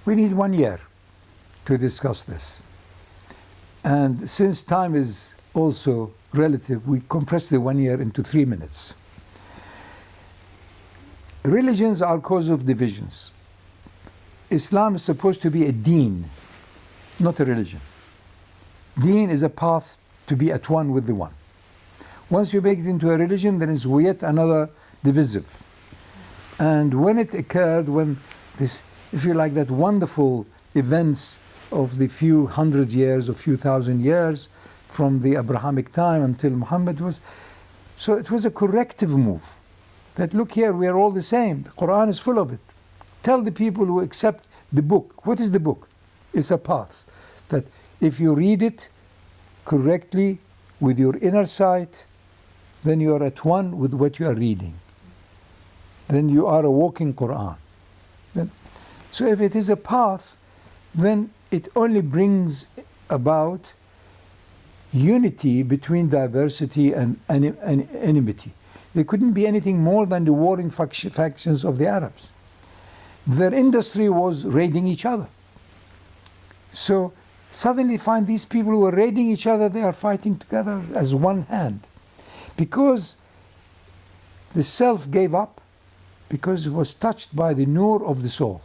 We need 1 year to discuss this. And since time is also relative, we compress the 1 year into 3 minutes. Religions are cause of divisions. Islam is supposed to be a deen, not a religion. Deen is a path to be at one with the one. Once you make it into a religion, then it's yet another divisive. And when it occurred, when this, if you like, that wonderful events of the few hundred years or few thousand years from the Abrahamic time until Muhammad was, so it was a corrective move. That look here, we are all the same. The Quran is full of it. Tell the people who accept the book. What is the book? It's a path that if you read it correctly with your inner sight, then you are at one with what you are reading. Then you are a walking Quran. So if it is a path, then it only brings about unity between diversity and enmity. There couldn't be anything more than the warring factions of the Arabs. Their industry was raiding each other. So suddenly find these people who are raiding each other, they are fighting together as one hand. Because the self gave up, because it was touched by the nur of the soul.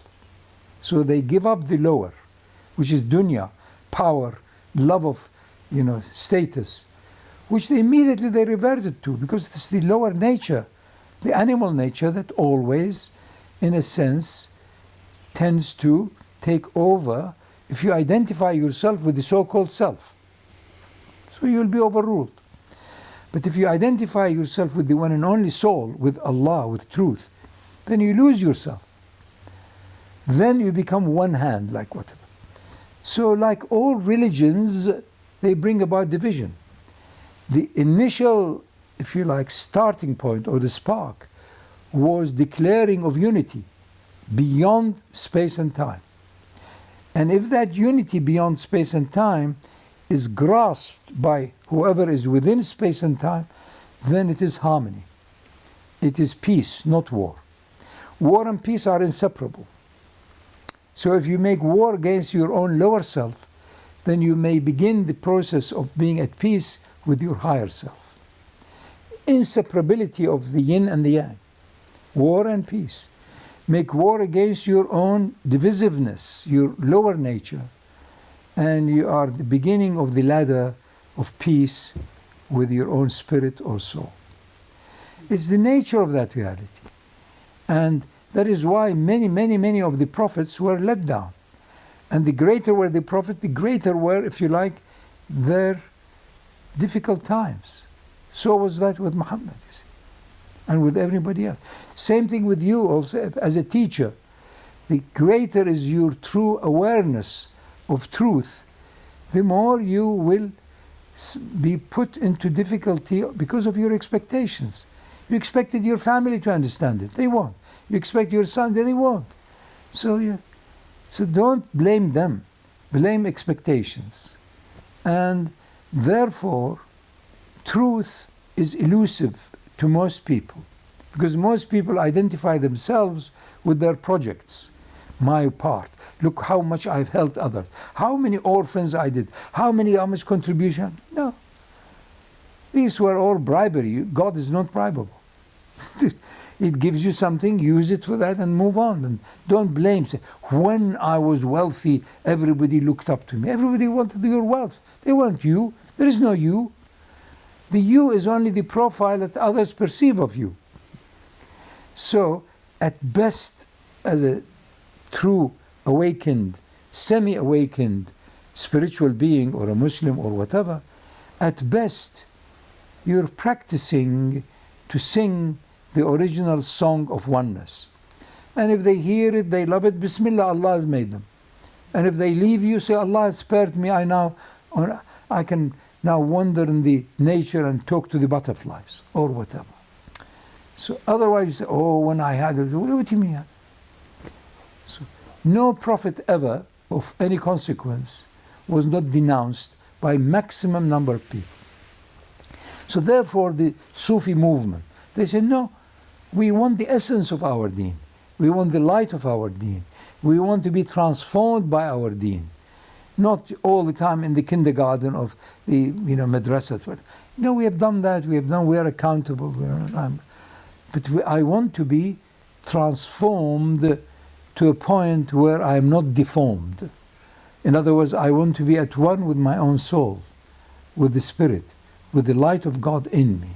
So they give up the lower, which is dunya, power, love of, status, which they immediately reverted to, because it's the lower nature, the animal nature that always, in a sense, tends to take over if you identify yourself with the so-called self. So you'll be overruled. But if you identify yourself with the one and only soul, with Allah, with truth, then you lose yourself. Then you become one hand, like whatever. So like all religions, they bring about division. The initial, if you like, starting point or the spark was declaring of unity beyond space and time. And if that unity beyond space and time is grasped by whoever is within space and time, then it is harmony. It is peace, not war. War and peace are inseparable. So if you make war against your own lower self, then you may begin the process of being at peace with your higher self. Inseparability of the yin and the yang. War and peace. Make war against your own divisiveness, your lower nature, and you are the beginning of the ladder of peace with your own spirit or soul. It's the nature of that reality. And that is why many of the prophets were let down. And the greater were the prophets, the greater were, if you like, their difficult times. So was that with Muhammad, you see, and with everybody else. Same thing with you also as a teacher. The greater is your true awareness of truth, the more you will be put into difficulty because of your expectations. You expected your family to understand it, they won't. You expect your son, they won't. So don't blame them, blame expectations. And therefore, truth is elusive to most people, because most people identify themselves with their projects. My part. Look how much I've helped others. How many orphans I did. How much contribution. No. These were all bribery. God is not bribable. It gives you something, use it for that and move on. And don't blame. Say, when I was wealthy, everybody looked up to me. Everybody wanted your wealth. They want you. There is no you. The you is only the profile that others perceive of you. So, at best, as a true awakened, semi-awakened spiritual being or a Muslim or whatever, at best, you're practicing to sing the original song of oneness. And if they hear it, they love it, Bismillah, Allah has made them. And if they leave you, say, Allah has spared me, I can now wander in the nature and talk to the butterflies, or whatever. So otherwise you say, oh, when I had it, what do you mean? So no prophet ever of any consequence was not denounced by maximum number of people. So therefore the Sufi movement, they say, no, we want the essence of our deen. We want the light of our deen. We want to be transformed by our deen. Not all the time in the kindergarten of the madrasa. No, we have done that. We are accountable. I want to be transformed to a point where I am not deformed. In other words, I want to be at one with my own soul, with the spirit, with the light of God in me.